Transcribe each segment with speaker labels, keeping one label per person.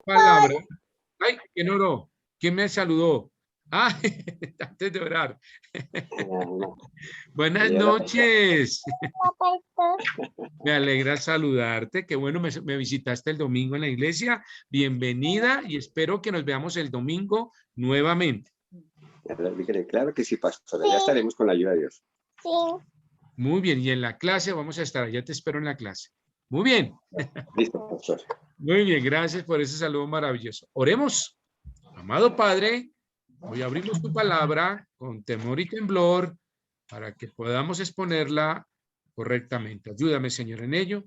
Speaker 1: palabra. Ay, ¿quién oró? ¿Quién me saludó? Ah, antes de orar. Buenas noches. Me alegra saludarte. Qué bueno, me visitaste el domingo en la iglesia. Bienvenida y espero que nos veamos el domingo nuevamente.
Speaker 2: Claro que sí, pastor. Ya estaremos con la ayuda de Dios.
Speaker 3: Sí.
Speaker 1: Muy bien, y en la clase vamos a estar. Ya te espero en la clase. Muy bien.
Speaker 2: Listo, pastor.
Speaker 1: Muy bien, gracias por ese saludo maravilloso. Oremos. Amado Padre, hoy abrimos tu palabra con temor y temblor para que podamos exponerla correctamente. Ayúdame, Señor, en ello.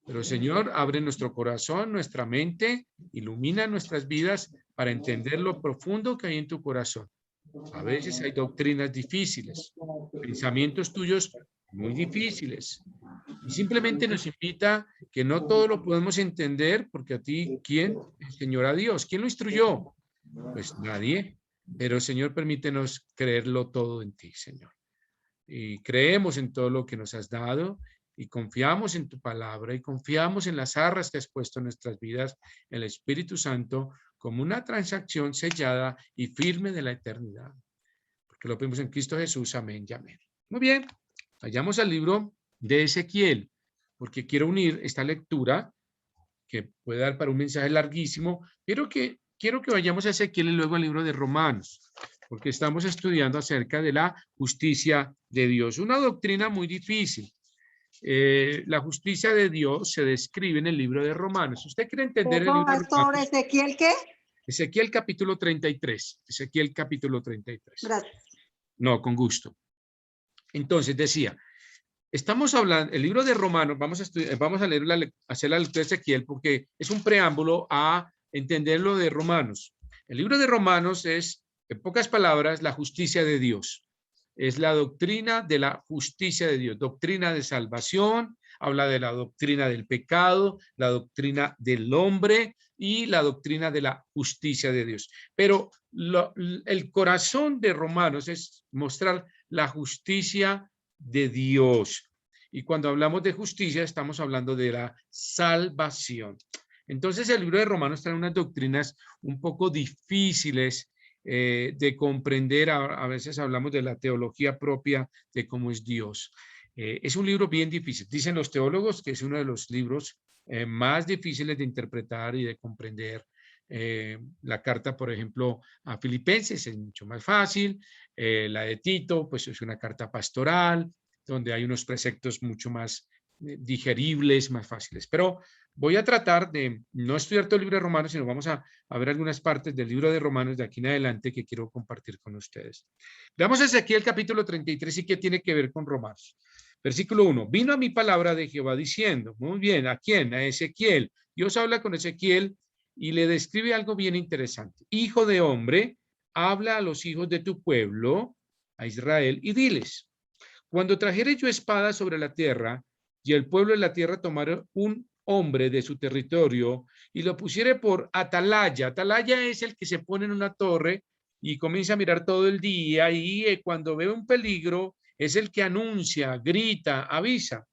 Speaker 1: Pero, Señor, abre nuestro corazón, nuestra mente, ilumina nuestras vidas para entender lo profundo que hay en tu corazón. A veces hay doctrinas difíciles, pensamientos tuyos muy difíciles. Y simplemente nos invita que no todo lo podemos entender, porque a ti, ¿quién? El Señor, a Dios. ¿Quién lo instruyó? Pues nadie. Pero, Señor, permítenos creerlo todo en ti, Señor. Y creemos en todo lo que nos has dado y confiamos en tu palabra y confiamos en las arras que has puesto en nuestras vidas, el Espíritu Santo, como una transacción sellada y firme de la eternidad. Porque lo pedimos en Cristo Jesús. Amén y amén. Muy bien. Vayamos al libro de Ezequiel, porque quiero unir esta lectura que puede dar para un mensaje larguísimo, pero quiero que vayamos a Ezequiel y luego al libro de Romanos, porque estamos estudiando acerca de la justicia de Dios, una doctrina muy difícil. La justicia de Dios se describe en el libro de Romanos. ¿Usted quiere entender el libro de Romanos?
Speaker 3: ¿Ezequiel qué?
Speaker 1: Ezequiel capítulo 33. Ezequiel capítulo 33.
Speaker 3: Gracias.
Speaker 1: No, con gusto. Entonces decía, estamos hablando, el libro de Romanos, vamos a leer hacer la lectura de Ezequiel porque es un preámbulo a entender lo de Romanos. El libro de Romanos es, en pocas palabras, la justicia de Dios. Es la doctrina de la justicia de Dios, doctrina de salvación, habla de la doctrina del pecado, la doctrina del hombre y la doctrina de la justicia de Dios. Pero el corazón de Romanos es mostrar la justicia de Dios. Y cuando hablamos de justicia, estamos hablando de la salvación. Entonces, el libro de Romanos trae unas doctrinas un poco difíciles de comprender. A veces hablamos de la teología propia de cómo es Dios. Es un libro bien difícil. Dicen los teólogos que es uno de los libros más difíciles de interpretar y de comprender. La carta, por ejemplo, a Filipenses es mucho más fácil. La de Tito, pues es una carta pastoral, donde hay unos preceptos mucho más digeribles, más fáciles. Pero voy a tratar de no estudiar todo el libro de Romanos, sino vamos a ver algunas partes del libro de Romanos de aquí en adelante que quiero compartir con ustedes. Veamos aquí el capítulo 33 y qué tiene que ver con Romanos. Versículo 1. Vino a mi palabra de Jehová diciendo, muy bien, ¿a quién? A Ezequiel. Dios habla con Ezequiel y le describe algo bien interesante. Hijo de hombre, habla a los hijos de tu pueblo, a Israel, y diles, cuando trajere yo espada sobre la tierra, y el pueblo de la tierra tomara un hombre de su territorio, y lo pusiere por atalaya. Atalaya es el que se pone en una torre y comienza a mirar todo el día, y cuando ve un peligro, es el que anuncia, grita, avisa.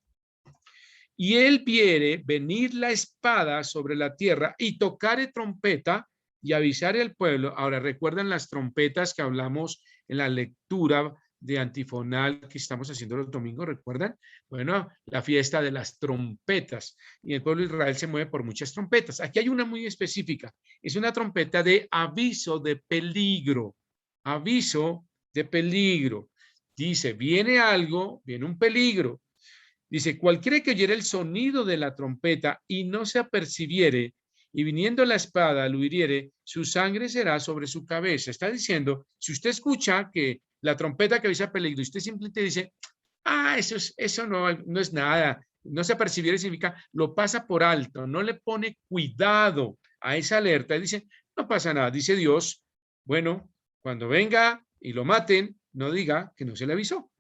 Speaker 1: Y él viere venir la espada sobre la tierra y tocare trompeta y avisar al pueblo. Ahora, ¿recuerdan las trompetas que hablamos en la lectura de antifonal que estamos haciendo los domingos? ¿Recuerdan? Bueno, la fiesta de las trompetas. Y el pueblo de Israel se mueve por muchas trompetas. Aquí hay una muy específica. Es una trompeta de aviso de peligro. Aviso de peligro. Dice, viene algo, viene un peligro. Dice, cualquiera que oyere el sonido de la trompeta y no se apercibiere, y viniendo la espada lo hiriere, su sangre será sobre su cabeza. Está diciendo, si usted escucha que la trompeta que avisa peligro, usted simplemente dice, eso no es nada, no se apercibiere significa, lo pasa por alto, no le pone cuidado a esa alerta, dice, no pasa nada, dice Dios, bueno, cuando venga y lo maten, no diga que no se le avisó.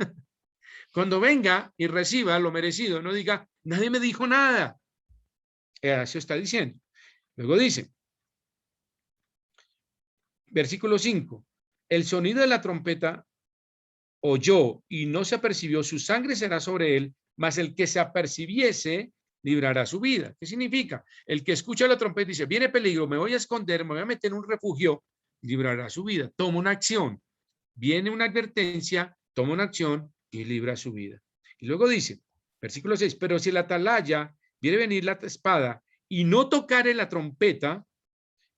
Speaker 1: Cuando venga y reciba lo merecido, no diga, nadie me dijo nada. Eso está diciendo. Luego dice, versículo 5, el sonido de la trompeta oyó y no se apercibió, su sangre será sobre él, mas el que se apercibiese librará su vida. ¿Qué significa? El que escucha la trompeta y dice, viene peligro, me voy a esconder, me voy a meter en un refugio, librará su vida. Toma una acción. Viene una advertencia, toma una acción y libra su vida. Y luego dice, versículo 6, pero si la atalaya viene venir la espada y no tocare la trompeta,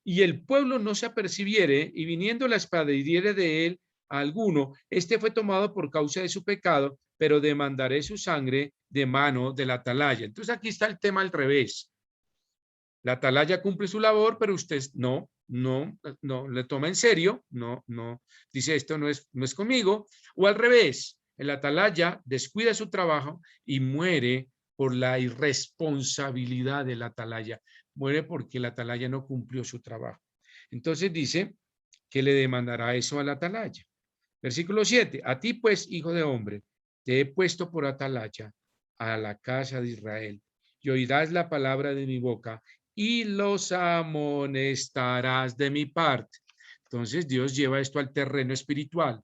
Speaker 1: y el pueblo no se apercibiere, y viniendo la espada y diere de él a alguno, este fue tomado por causa de su pecado, pero demandaré su sangre de mano de la atalaya. Entonces aquí está el tema al revés. La atalaya cumple su labor, pero usted no le toma en serio, no, dice esto no es conmigo, o al revés, el atalaya descuida su trabajo y muere por la irresponsabilidad del atalaya, muere porque el atalaya no cumplió su trabajo. Entonces dice que le demandará eso al atalaya. Versículo 7, a ti pues, hijo de hombre, te he puesto por atalaya a la casa de Israel, y oirás la palabra de mi boca, y los amonestarás de mi parte. Entonces Dios lleva esto al terreno espiritual.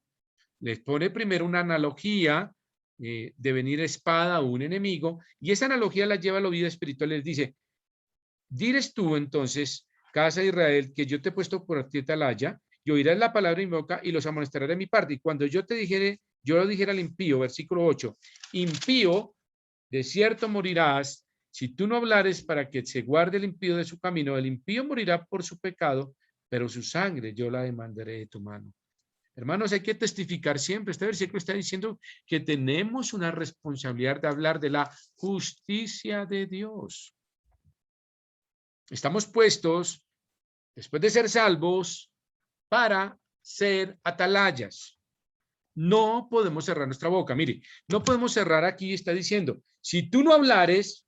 Speaker 1: Les pone primero una analogía de venir espada a un enemigo, y esa analogía la lleva a la vida espiritual. Les dice, diles tú entonces, casa de Israel, que yo te he puesto por ti atalaya, y oirás la palabra de mi boca y los amonestarás de mi parte. Y cuando yo te dijere, yo lo dijera al impío, versículo 8, impío, de cierto morirás, si tú no hablares para que se guarde el impío de su camino, el impío morirá por su pecado, pero su sangre yo la demandaré de tu mano. Hermanos, hay que testificar siempre. Este versículo está diciendo que tenemos una responsabilidad de hablar de la justicia de Dios. Estamos puestos, después de ser salvos, para ser atalayas. No podemos cerrar nuestra boca. Mire, no podemos cerrar aquí, está diciendo, si tú no hablares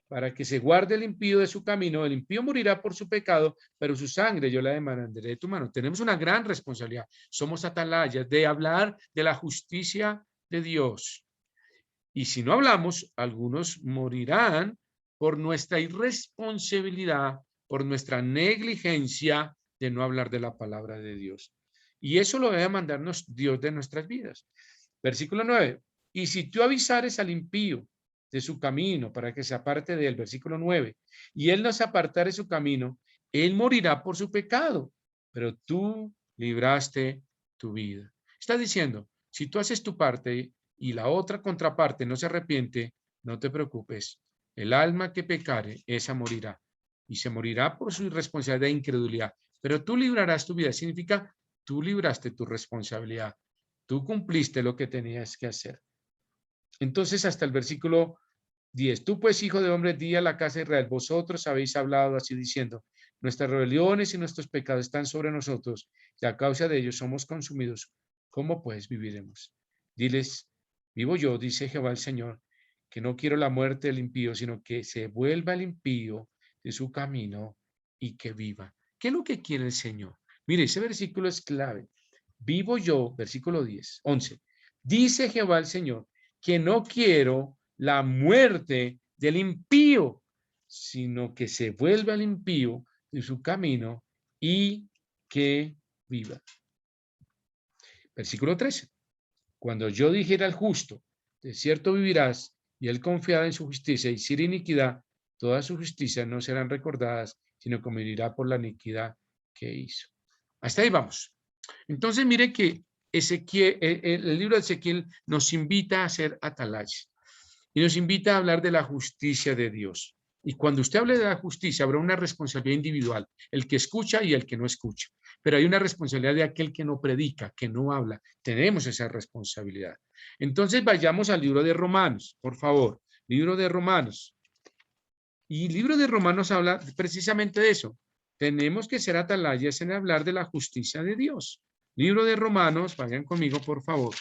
Speaker 1: para que se guarde el impío de su camino, el impío morirá por su pecado, pero su sangre yo la demandaré de tu mano. Tenemos una gran responsabilidad. Somos atalayas de hablar de la justicia de Dios. Y si no hablamos, algunos morirán por nuestra irresponsabilidad, por nuestra negligencia de no hablar de la palabra de Dios. Y eso lo debe mandarnos Dios de nuestras vidas. Versículo 9. Y si tú avisares al impío de su camino para que se aparte de él, versículo 9, y él no se apartare de su camino, él morirá por su pecado, pero tú libraste tu vida. Está diciendo, si tú haces tu parte y la otra contraparte no se arrepiente, no te preocupes. El alma que pecare, esa morirá. Y se morirá por su irresponsabilidad e incredulidad. Pero tú librarás tu vida. Significa, tú libraste tu responsabilidad. Tú cumpliste lo que tenías que hacer. Entonces, hasta el versículo 10. Tú pues, hijo de hombre, di a la casa de Israel, vosotros habéis hablado así diciendo, nuestras rebeliones y nuestros pecados están sobre nosotros, y a causa de ellos somos consumidos. ¿Cómo pues viviremos? Diles, vivo yo, dice Jehová el Señor, que no quiero la muerte del impío, sino que se vuelva el impío de su camino y que viva. ¿Qué es lo que quiere el Señor? Mire, ese versículo es clave. Vivo yo, versículo 10, 11. Dice Jehová el Señor, que no quiero la muerte del impío, sino que se vuelva el impío de su camino y que viva. Versículo 13. Cuando yo dijera al justo, de cierto vivirás, y él confiará en su justicia y sin iniquidad, todas sus justicias no serán recordadas, sino que vivirá por la iniquidad que hizo. Hasta ahí vamos. Entonces, mire que Ezequiel, el libro de Ezequiel nos invita a ser atalayas y nos invita a hablar de la justicia de Dios. Y cuando usted hable de la justicia, habrá una responsabilidad individual, el que escucha y el que no escucha. Pero hay una responsabilidad de aquel que no predica, que no habla. Tenemos esa responsabilidad. Entonces, vayamos al libro de Romanos, por favor. Libro de Romanos. Y el libro de Romanos habla precisamente de eso. Tenemos que ser atalayas en hablar de la justicia de Dios. Libro de Romanos, vayan conmigo, por favor.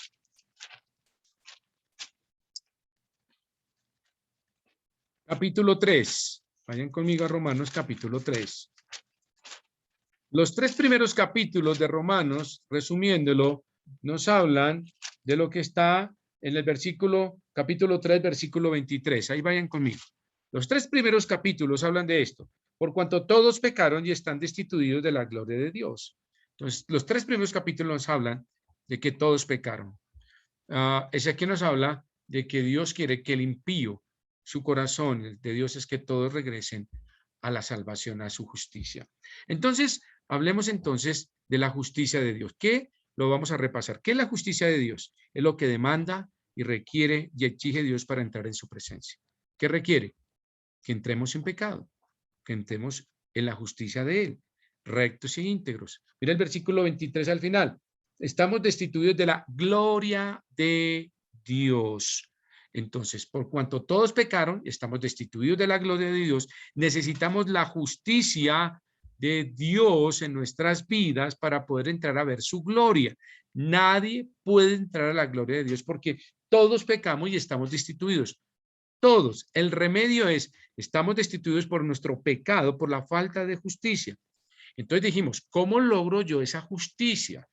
Speaker 1: Capítulo 3. Vayan conmigo a Romanos capítulo 3. Los 3 primeros capítulos de Romanos, resumiéndolo, nos hablan de lo que está en el capítulo 3, versículo 23. Ahí vayan conmigo. Los 3 primeros capítulos hablan de esto. Por cuanto todos pecaron y están destituidos de la gloria de Dios. Entonces, los 3 primeros capítulos nos hablan de que todos pecaron. Ese aquí nos habla de que Dios quiere que el impío su corazón, el de Dios, es que todos regresen a la salvación, a su justicia. Entonces, hablemos entonces de la justicia de Dios. ¿Qué? Lo vamos a repasar. ¿Qué es la justicia de Dios? Es lo que demanda y requiere y exige Dios para entrar en su presencia. ¿Qué requiere? Que entremos en pecado, que entremos en la justicia de Él, rectos e íntegros. Mira el versículo 23 al final. Estamos destituidos de la gloria de Dios. Entonces, por cuanto todos pecaron, estamos destituidos de la gloria de Dios, necesitamos la justicia de Dios en nuestras vidas para poder entrar a ver su gloria. Nadie puede entrar a la gloria de Dios porque todos pecamos y estamos destituidos. Todos. El remedio es, estamos destituidos por nuestro pecado, por la falta de justicia. Entonces dijimos, ¿cómo logro yo esa justicia?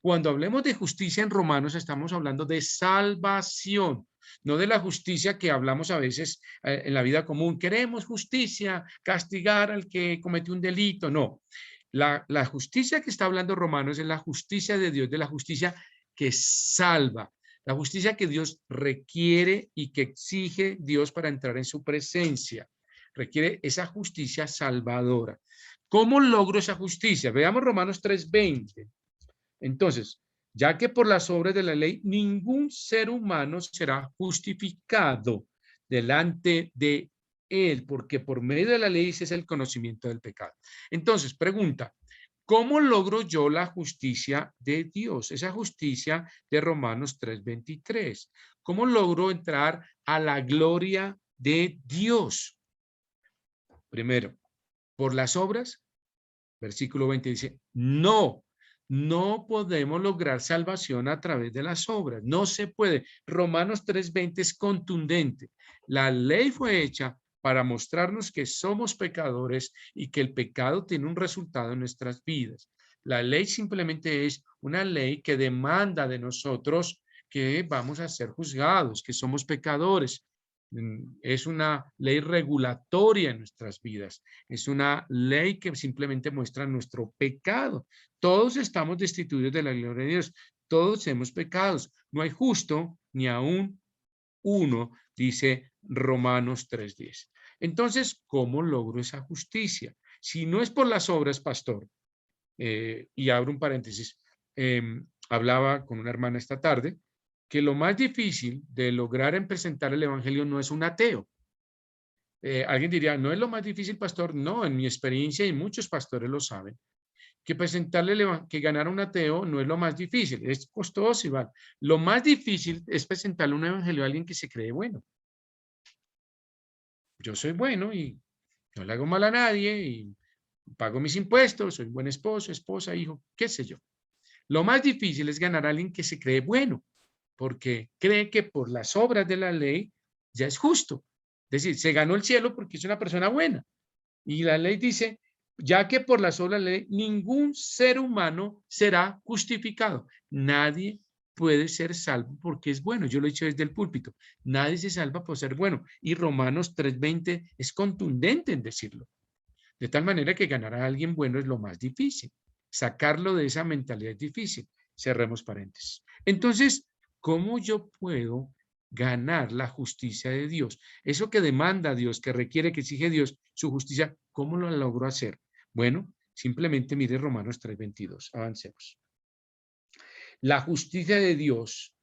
Speaker 1: Cuando hablemos de justicia en Romanos, estamos hablando de salvación, no de la justicia que hablamos a veces en la vida común. Queremos justicia, castigar al que cometió un delito. No, la justicia que está hablando Romanos es la justicia de Dios, de la justicia que salva, la justicia que Dios requiere y que exige Dios para entrar en su presencia. Requiere esa justicia salvadora. ¿Cómo logro esa justicia? Veamos Romanos 3:20. Entonces, ya que por las obras de la ley ningún ser humano será justificado delante de él, porque por medio de la ley ese es el conocimiento del pecado. Entonces, pregunta, ¿cómo logro yo la justicia de Dios? Esa justicia de Romanos 3:23. ¿Cómo logro entrar a la gloria de Dios? Primero, por las obras. Versículo 20 dice, no podemos lograr salvación a través de las obras. No se puede. Romanos 3:20 es contundente. La ley fue hecha para mostrarnos que somos pecadores y que el pecado tiene un resultado en nuestras vidas. La ley simplemente es una ley que demanda de nosotros que vamos a ser juzgados, que somos pecadores. Es una ley regulatoria en nuestras vidas. Es una ley que simplemente muestra nuestro pecado. Todos estamos destituidos de la gloria de Dios. Todos hemos pecados. No hay justo ni aún uno, dice Romanos 3:10. Entonces, ¿cómo logro esa justicia? Si no es por las obras, pastor, y abro un paréntesis, hablaba con una hermana esta tarde, que lo más difícil de lograr en presentar el evangelio no es un ateo. Alguien diría, ¿no es lo más difícil, pastor? No, en mi experiencia, y muchos pastores lo saben, que que ganar un ateo no es lo más difícil, es costoso, igual. Lo más difícil es presentarle un evangelio a alguien que se cree bueno. Yo soy bueno y no le hago mal a nadie y pago mis impuestos, soy buen esposo, esposa, hijo, qué sé yo. Lo más difícil es ganar a alguien que se cree bueno, porque cree que por las obras de la ley ya es justo. Es decir, se ganó el cielo porque es una persona buena. Y la ley dice, ya que por las obras de la ley ningún ser humano será justificado. Nadie puede ser salvo porque es bueno. Yo lo he dicho desde el púlpito. Nadie se salva por ser bueno. Y Romanos 3:20 es contundente en decirlo. De tal manera que ganar a alguien bueno es lo más difícil. Sacarlo de esa mentalidad es difícil. Cerremos paréntesis. Entonces, ¿cómo yo puedo ganar la justicia de Dios? Eso que demanda Dios, que requiere, que exige Dios, su justicia, ¿cómo lo logro hacer? Bueno, simplemente mire Romanos 3:22. Avancemos. La justicia de Dios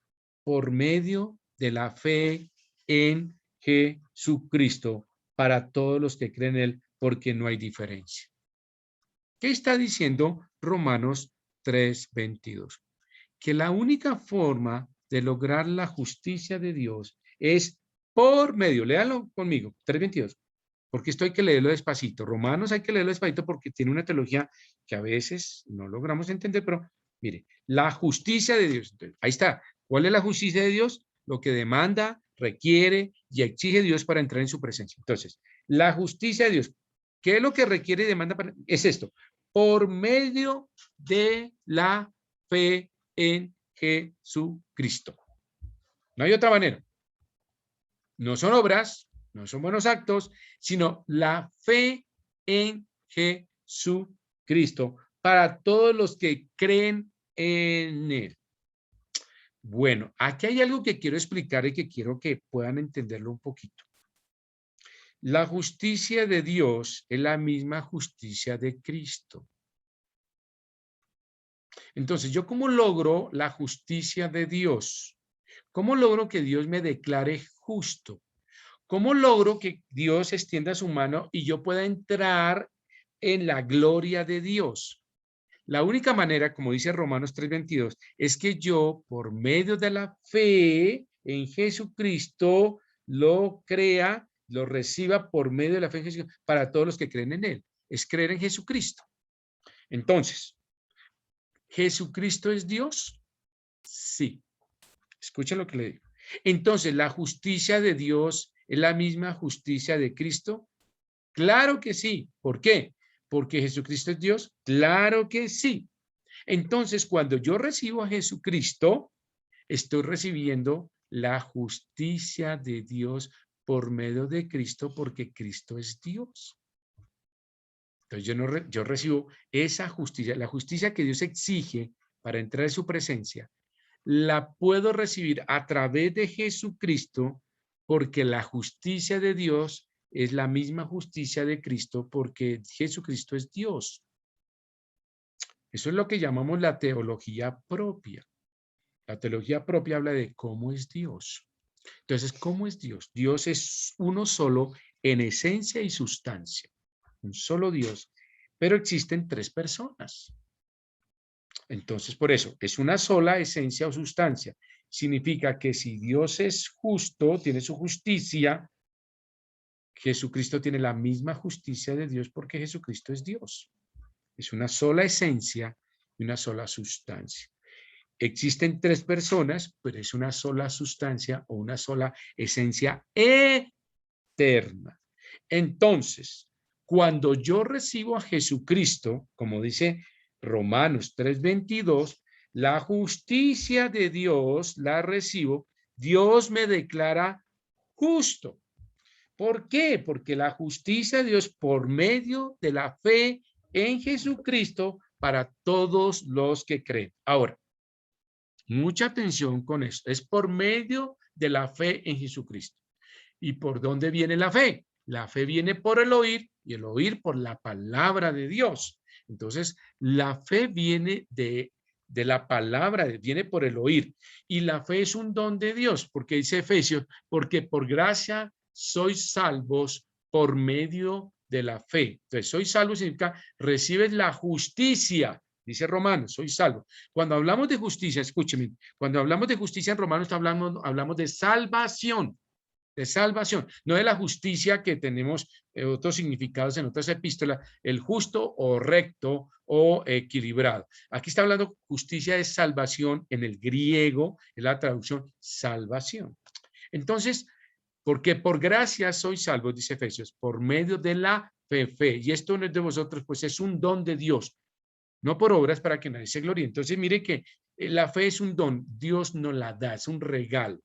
Speaker 1: por medio de la fe en Jesucristo para todos los que creen en Él, porque no hay diferencia. ¿Qué está diciendo Romanos 3:22? Que la única forma de lograr la justicia de Dios es por medio, léalo conmigo, 3:22, porque esto hay que leerlo despacito. Romanos hay que leerlo despacito porque tiene una teología que a veces no logramos entender, pero mire, la justicia de Dios. Entonces, ahí está. ¿Cuál es la justicia de Dios? Lo que demanda, requiere y exige Dios para entrar en su presencia. Entonces, la justicia de Dios, ¿qué es lo que requiere y demanda? Es esto, por medio de la fe en Jesucristo. No hay otra manera. No son obras, no son buenos actos, sino la fe en Jesucristo para todos los que creen en Él. Bueno, aquí hay algo que quiero explicar y que quiero que puedan entenderlo un poquito. La justicia de Dios es la misma justicia de Cristo. Entonces, ¿yo cómo logro la justicia de Dios? ¿Cómo logro que Dios me declare justo? ¿Cómo logro que Dios extienda su mano y yo pueda entrar en la gloria de Dios? La única manera, como dice Romanos 3:22, es que yo, por medio de la fe en Jesucristo, lo crea, lo reciba por medio de la fe en Jesucristo para todos los que creen en Él. Es creer en Jesucristo. Entonces, ¿Jesucristo es Dios? Sí. Escuchen lo que le digo. Entonces, ¿la justicia de Dios es la misma justicia de Cristo? Claro que sí. ¿Por qué? ¿Porque Jesucristo es Dios? Claro que sí. Entonces, cuando yo recibo a Jesucristo, estoy recibiendo la justicia de Dios por medio de Cristo, porque Cristo es Dios. Entonces, yo recibo esa justicia, la justicia que Dios exige para entrar en su presencia, la puedo recibir a través de Jesucristo, porque la justicia de Dios es la misma justicia de Cristo, porque Jesucristo es Dios. Eso es lo que llamamos la teología propia. La teología propia habla de cómo es Dios. Entonces, ¿cómo es Dios? Dios es uno solo en esencia y sustancia. Un solo Dios, pero existen tres personas. Entonces, por eso, es una sola esencia o sustancia. Significa que si Dios es justo, tiene su justicia, Jesucristo tiene la misma justicia de Dios porque Jesucristo es Dios. Es una sola esencia y una sola sustancia. Existen tres personas, pero es una sola sustancia o una sola esencia eterna. Entonces, cuando yo recibo a Jesucristo, como dice Romanos 3:22, la justicia de Dios la recibo, Dios me declara justo. ¿Por qué? Porque la justicia de Dios por medio de la fe en Jesucristo para todos los que creen. Ahora, mucha atención con esto. Es por medio de la fe en Jesucristo. ¿Y por dónde viene la fe? La fe viene por el oír y el oír por la palabra de Dios. Entonces, la fe viene de la palabra, viene por el oír. Y la fe es un don de Dios, porque dice Efesios, porque por gracia sois salvos por medio de la fe. Entonces, soy salvo significa recibes la justicia. Dice Romanos, soy salvo. Cuando hablamos de justicia, escúcheme, cuando hablamos de justicia en Romanos hablamos de salvación. De salvación, no de la justicia que tenemos otros significados en otras epístolas, el justo o recto o equilibrado. Aquí está hablando justicia de salvación, en el griego, es la traducción salvación. Entonces, porque por gracia sois salvos, dice Efesios, por medio de la fe. Y esto no es de vosotros, pues es un don de Dios, no por obras para que nadie se gloríe. Entonces, mire que la fe es un don, Dios nos la da, es un regalo.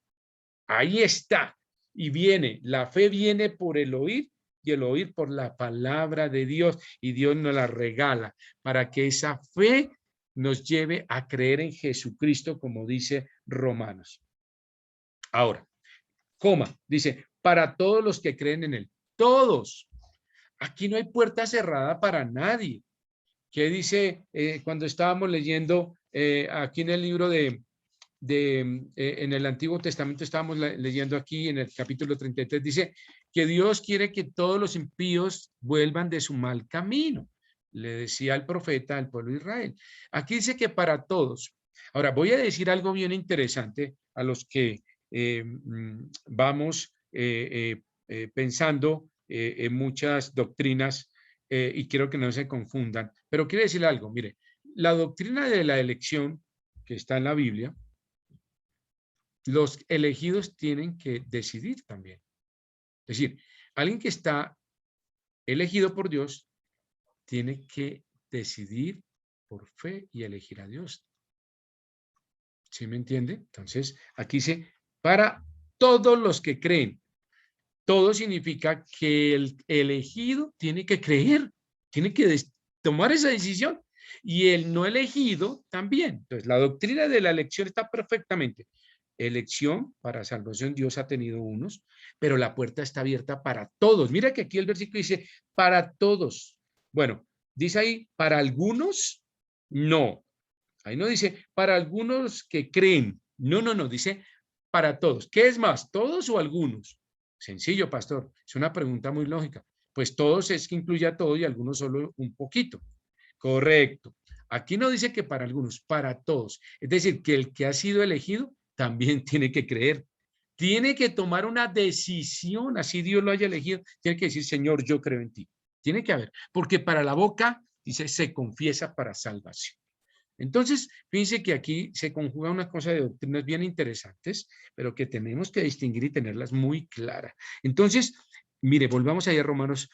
Speaker 1: Ahí está. Y viene, la fe viene por el oír y el oír por la palabra de Dios, y Dios nos la regala para que esa fe nos lleve a creer en Jesucristo, como dice Romanos. Ahora, dice, para todos los que creen en Él, todos. Aquí no hay puerta cerrada para nadie. ¿Qué dice cuando estábamos leyendo aquí en el libro en el Antiguo Testamento, estábamos leyendo aquí en el capítulo 33, dice que Dios quiere que todos los impíos vuelvan de su mal camino? Le decía al profeta al pueblo de Israel. Aquí dice que para todos. Ahora, voy a decir algo bien interesante a los que vamos pensando en muchas doctrinas y quiero que no se confundan, pero quiero decir algo. Mire, la doctrina de la elección que está en la Biblia, los elegidos tienen que decidir también. Es decir, alguien que está elegido por Dios tiene que decidir por fe y elegir a Dios. ¿Sí me entiende? Entonces, aquí dice, para todos los que creen. Todo significa que el elegido tiene que creer, tiene que tomar esa decisión. Y el no elegido también. Entonces, la doctrina de la elección está perfectamente. elección, para salvación Dios ha tenido unos, pero la puerta está abierta para todos. Mira que aquí el versículo dice, para todos. Bueno, dice ahí, para algunos, no. Ahí no dice, para algunos que creen. No, no, no, dice, para todos. ¿Qué es más, todos o algunos? Sencillo, pastor. Es una pregunta muy lógica. Pues todos es que incluye a todos y algunos solo un poquito. Correcto. Aquí no dice que para algunos, para todos. Es decir, que el que ha sido elegido también tiene que creer. Tiene que tomar una decisión, así Dios lo haya elegido. Tiene que decir, Señor, yo creo en ti. Tiene que haber. Porque para la boca, dice, se confiesa para salvación. Entonces, fíjense que aquí se conjuga una cosa de doctrinas bien interesantes, pero que tenemos que distinguir y tenerlas muy claras. Entonces, mire, volvamos allá a Romanos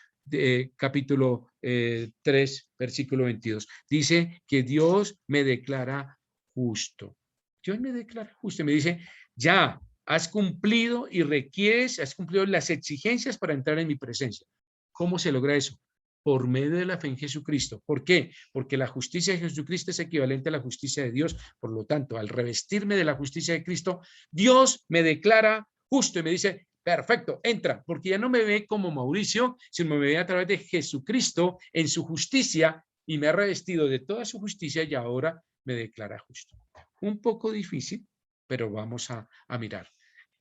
Speaker 1: capítulo 3, versículo 22. Dice que Dios me declara justo. Dios me declara justo. Me dice, ya has cumplido y requieres, has cumplido las exigencias para entrar en mi presencia. ¿Cómo se logra eso? Por medio de la fe en Jesucristo. ¿Por qué? Porque la justicia de Jesucristo es equivalente a la justicia de Dios. Por lo tanto, al revestirme de la justicia de Cristo, Dios me declara justo y me dice, perfecto, entra, porque ya no me ve como Mauricio, sino me ve a través de Jesucristo en su justicia y me ha revestido de toda su justicia y ahora me declara justo. Un poco difícil, pero vamos a mirar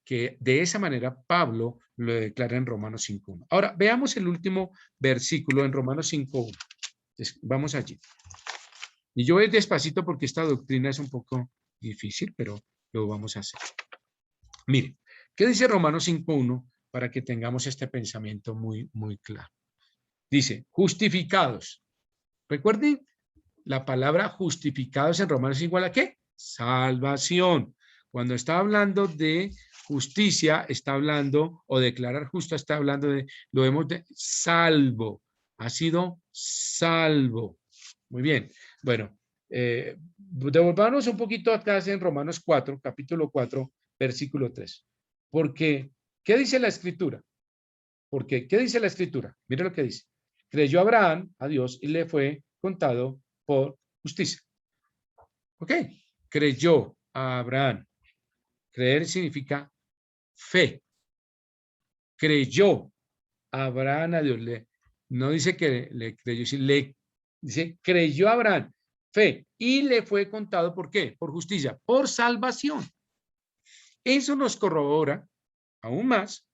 Speaker 1: que de esa manera Pablo lo declara en Romanos 5.1. Ahora, veamos el último versículo en Romanos 5.1. Vamos allí. Y yo voy despacito porque esta doctrina es un poco difícil, pero lo vamos a hacer. Mire, ¿qué dice Romanos 5.1 para que tengamos este pensamiento muy, muy claro? Dice, justificados. Recuerden, la palabra justificados en Romanos es igual a ¿qué? Salvación. Cuando está hablando de justicia, está hablando, o declarar justo, está hablando de, lo vemos de salvo. Ha sido salvo. Muy bien. Bueno, devolvámonos un poquito atrás en Romanos 4, capítulo 4, versículo 3. Porque, ¿qué dice la Escritura? Porque, ¿qué dice la Escritura? Mire lo que dice. Creyó Abraham a Dios y le fue contado por justicia. ¿Ok? Creyó a Abraham. Creer significa fe. Creyó a Abraham a Dios. No dice que le creyó, dice creyó a Abraham. Fe. Y le fue contado, ¿por qué? Por justicia, por salvación. Eso nos corrobora aún más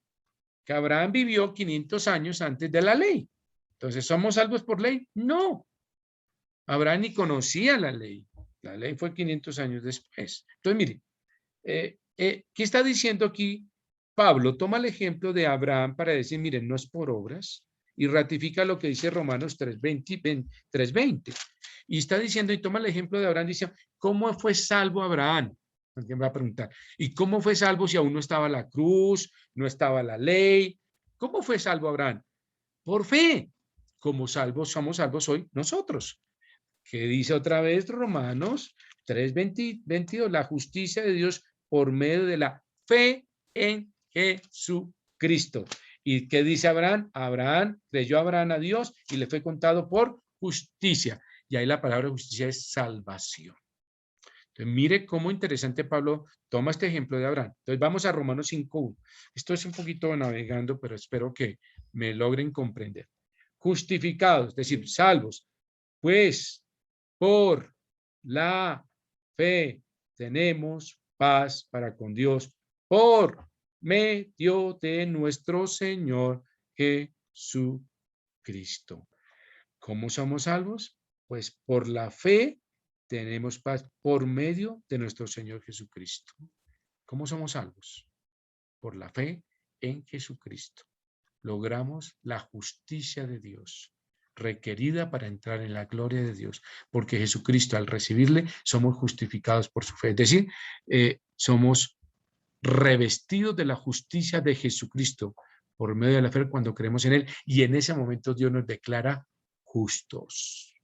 Speaker 1: que Abraham vivió 500 años antes de la ley. Entonces, ¿somos salvos por ley? No. Abraham ni conocía la ley. La ley fue 500 años después. Entonces, mire, ¿qué está diciendo aquí Pablo? Toma el ejemplo de Abraham para decir, miren, no es por obras, y ratifica lo que dice Romanos 3:20. Y está diciendo, y toma el ejemplo de Abraham, dice, ¿cómo fue salvo Abraham? Alguien va a preguntar, ¿y cómo fue salvo si aún no estaba la cruz, no estaba la ley? ¿Cómo fue salvo Abraham? Por fe. Como salvos, somos salvos hoy nosotros. ¿Qué dice otra vez Romanos 3:22? La justicia de Dios por medio de la fe en Jesucristo. ¿Y qué dice Abraham? Abraham creyó a Abraham a Dios y le fue contado por justicia. Y ahí la palabra justicia es salvación. Entonces, mire cómo interesante Pablo toma este ejemplo de Abraham. Entonces, vamos a Romanos 5:1. Esto es un poquito navegando, pero espero que me logren comprender. Justificados, es decir, salvos. Pues por la fe tenemos paz para con Dios por medio de nuestro Señor Jesucristo. ¿Cómo somos salvos? Pues por la fe tenemos paz por medio de nuestro Señor Jesucristo. ¿Cómo somos salvos? Por la fe en Jesucristo. Logramos la justicia de Dios requerida para entrar en la gloria de Dios, porque Jesucristo al recibirle somos justificados por su fe, es decir, somos revestidos de la justicia de Jesucristo por medio de la fe cuando creemos en él y en ese momento Dios nos declara justos,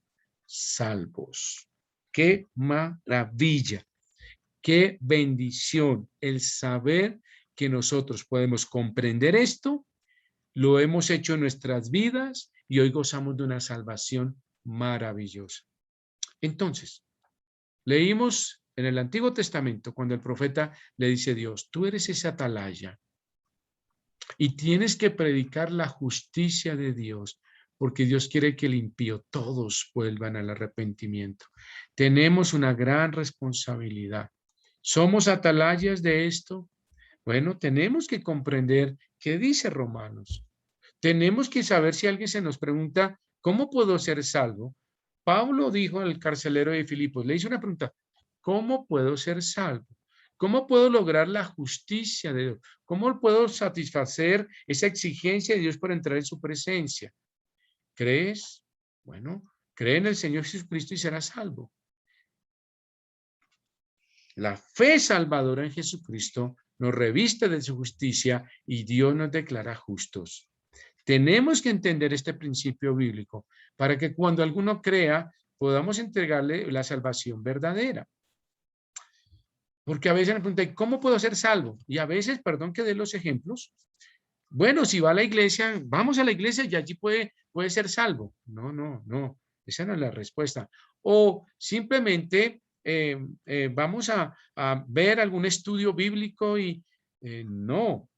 Speaker 1: salvos. ¡Qué maravilla! ¡Qué bendición el saber que nosotros podemos comprender esto! Lo hemos hecho en nuestras vidas y hoy gozamos de una salvación maravillosa. Entonces, leímos en el Antiguo Testamento, cuando el profeta le dice a Dios, tú eres esa atalaya y tienes que predicar la justicia de Dios, porque Dios quiere que el impío todos vuelvan al arrepentimiento. Tenemos una gran responsabilidad. ¿Somos atalayas de esto? Bueno, tenemos que comprender qué dice Romanos. Tenemos que saber si alguien se nos pregunta, ¿cómo puedo ser salvo? Pablo dijo al carcelero de Filipos, le hizo una pregunta, ¿cómo puedo ser salvo? ¿Cómo puedo lograr la justicia de Dios? ¿Cómo puedo satisfacer esa exigencia de Dios para entrar en su presencia? ¿Crees? Bueno, cree en el Señor Jesucristo y serás salvo. La fe salvadora en Jesucristo nos reviste de su justicia y Dios nos declara justos. Tenemos que entender este principio bíblico para que cuando alguno crea podamos entregarle la salvación verdadera. Porque a veces me preguntan, ¿cómo puedo ser salvo? Y a veces, perdón que dé los ejemplos, bueno, si va a la iglesia, vamos a la iglesia y allí puede ser salvo. No, no, no, esa no es la respuesta. O simplemente vamos a ver algún estudio bíblico y no.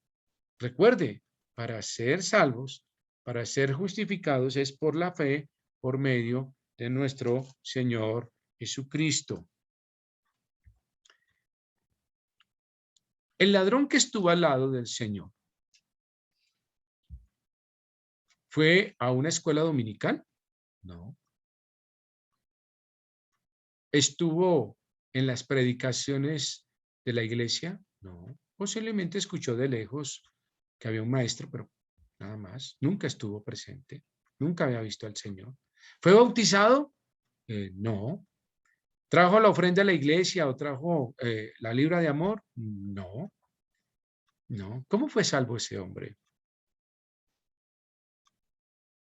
Speaker 1: Recuerde, para ser salvos, para ser justificados es por la fe, por medio de nuestro Señor Jesucristo. El ladrón que estuvo al lado del Señor, ¿fue a una escuela dominical? No. ¿Estuvo en las predicaciones de la iglesia? No. Posiblemente escuchó de lejos que había un maestro, pero nada más. Nunca estuvo presente. Nunca había visto al Señor. ¿Fue bautizado? No. ¿Trajo la ofrenda a la iglesia o trajo la libra de amor? No. No. ¿Cómo fue salvo ese hombre?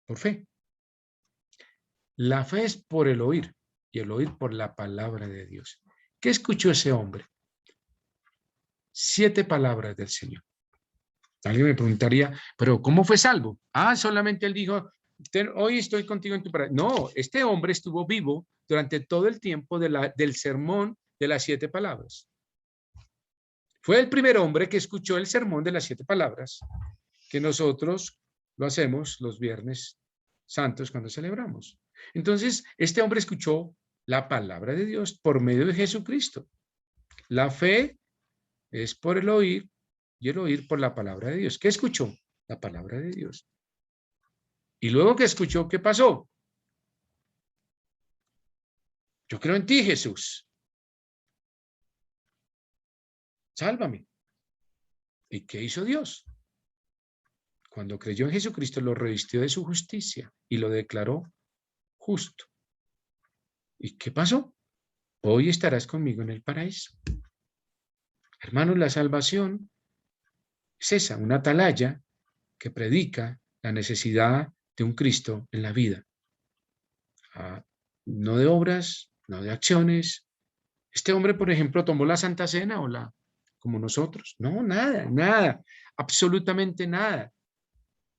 Speaker 1: Por fe. La fe es por el oír y el oír por la palabra de Dios. ¿Qué escuchó ese hombre? 7 palabras del Señor. Alguien me preguntaría, ¿pero cómo fue salvo? Ah, solamente él dijo, hoy estoy contigo en tu paraíso. No, este hombre estuvo vivo durante todo el tiempo del sermón de las 7 palabras. Fue el primer hombre que escuchó el sermón de las 7 palabras, que nosotros lo hacemos los viernes santos cuando celebramos. Entonces, este hombre escuchó la palabra de Dios por medio de Jesucristo. La fe es por el oír y el oír por la palabra de Dios. ¿Qué escuchó? La palabra de Dios. Y luego que escuchó, ¿qué pasó? Yo creo en ti, Jesús. Sálvame. ¿Y qué hizo Dios? Cuando creyó en Jesucristo, lo revistió de su justicia y lo declaró justo. ¿Y qué pasó? Hoy estarás conmigo en el paraíso. Hermanos, la salvación es esa, una atalaya que predica la necesidad de un Cristo en la vida. No de obras, no de acciones. Este hombre, por ejemplo, tomó la Santa Cena como nosotros. No, nada, nada, absolutamente nada.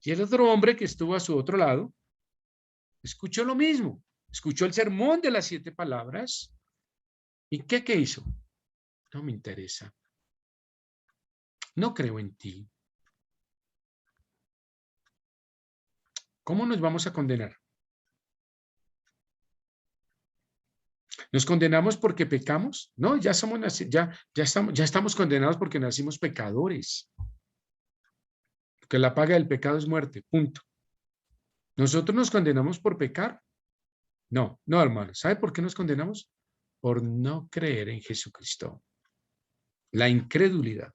Speaker 1: Y el otro hombre que estuvo a su otro lado, escuchó lo mismo. Escuchó el sermón de las 7 palabras. ¿Y qué hizo? No me interesa. No creo en ti. ¿Cómo nos vamos a condenar? ¿Nos condenamos porque pecamos? No, ya estamos condenados porque nacimos pecadores. Porque la paga del pecado es muerte, punto. ¿Nosotros nos condenamos por pecar? No, no, hermano. ¿Sabe por qué nos condenamos? Por no creer en Jesucristo. La incredulidad.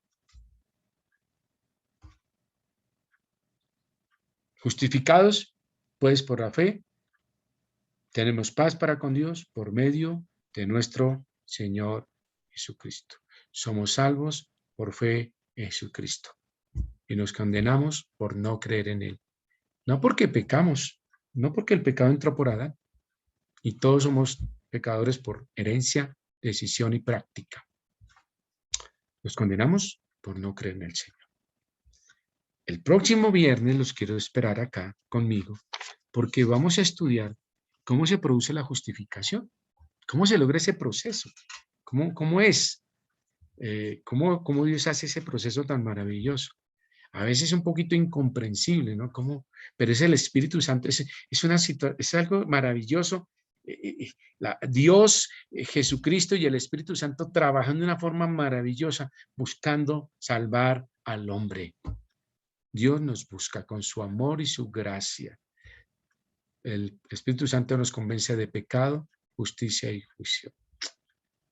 Speaker 1: Justificados, pues, por la fe, tenemos paz para con Dios por medio de nuestro Señor Jesucristo. Somos salvos por fe en Jesucristo. Y nos condenamos por no creer en Él. No porque pecamos, no porque el pecado entró por Adán. Y todos somos pecadores por herencia, decisión y práctica. Nos condenamos por no creer en el Señor. El próximo viernes los quiero esperar acá conmigo porque vamos a estudiar cómo se produce la justificación, cómo se logra ese proceso, ¿Cómo es? ¿Cómo Dios hace ese proceso tan maravilloso? A veces es un poquito incomprensible, ¿no? Pero es el Espíritu Santo, es algo maravilloso. Dios, Jesucristo y el Espíritu Santo trabajan de una forma maravillosa, buscando salvar al hombre. Dios nos busca con su amor y su gracia. El Espíritu Santo nos convence de pecado, justicia y juicio.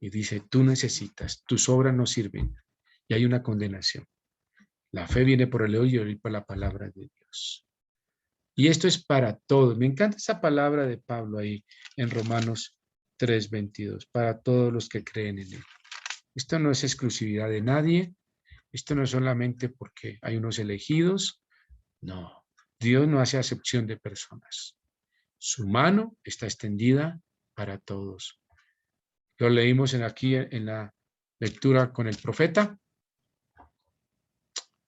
Speaker 1: Y dice, tú necesitas, tus obras no sirven. Y hay una condenación. La fe viene por el oír y oír por la palabra de Dios. Y esto es para todos. Me encanta esa palabra de Pablo ahí en Romanos 3:22, para todos los que creen en él. Esto no es exclusividad de nadie. Esto no es solamente porque hay unos elegidos. No, Dios no hace acepción de personas. Su mano está extendida para todos. Lo leímos aquí en la lectura con el profeta.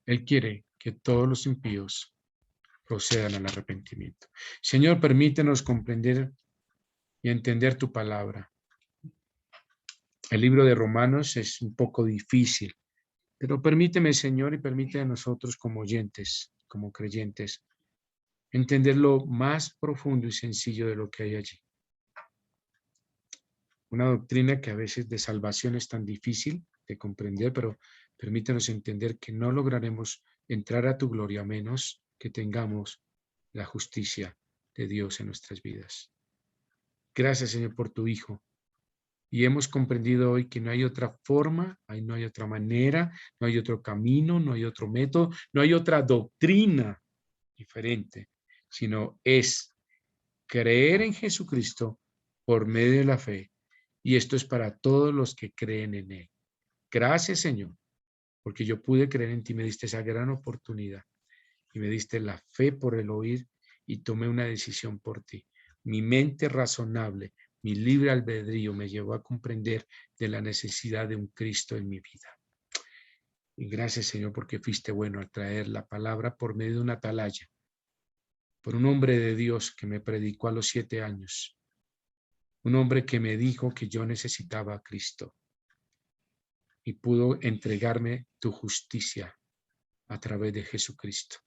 Speaker 1: Él quiere que todos los impíos procedan al arrepentimiento. Señor, permítenos comprender y entender tu palabra. El libro de Romanos es un poco difícil, pero permíteme, Señor, y permite a nosotros como oyentes, como creyentes, entender lo más profundo y sencillo de lo que hay allí. Una doctrina que a veces de salvación es tan difícil de comprender, pero permítenos entender que no lograremos entrar a tu gloria a menos que tengamos la justicia de Dios en nuestras vidas. Gracias, Señor, por tu Hijo. Y hemos comprendido hoy que no hay otra forma, no hay otra manera, no hay otro camino, no hay otro método, no hay otra doctrina diferente, sino es creer en Jesucristo por medio de la fe. Y esto es para todos los que creen en Él. Gracias, Señor, porque yo pude creer en ti, me diste esa gran oportunidad y me diste la fe por el oír y tomé una decisión por ti. Mi mente razonable, mi libre albedrío me llevó a comprender de la necesidad de un Cristo en mi vida. Y gracias, Señor, porque fuiste bueno al traer la palabra por medio de una atalaya, por un hombre de Dios que me predicó a los 7 años. Un hombre que me dijo que yo necesitaba a Cristo y pudo entregarme tu justicia a través de Jesucristo.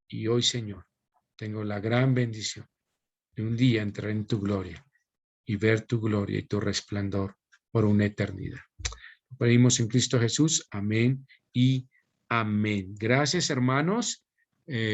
Speaker 1: Y hoy, Señor, tengo la gran bendición de un día entrar en tu gloria y ver tu gloria y tu resplandor por una eternidad. Lo pedimos en Cristo Jesús. Amén y amén. Gracias, hermanos.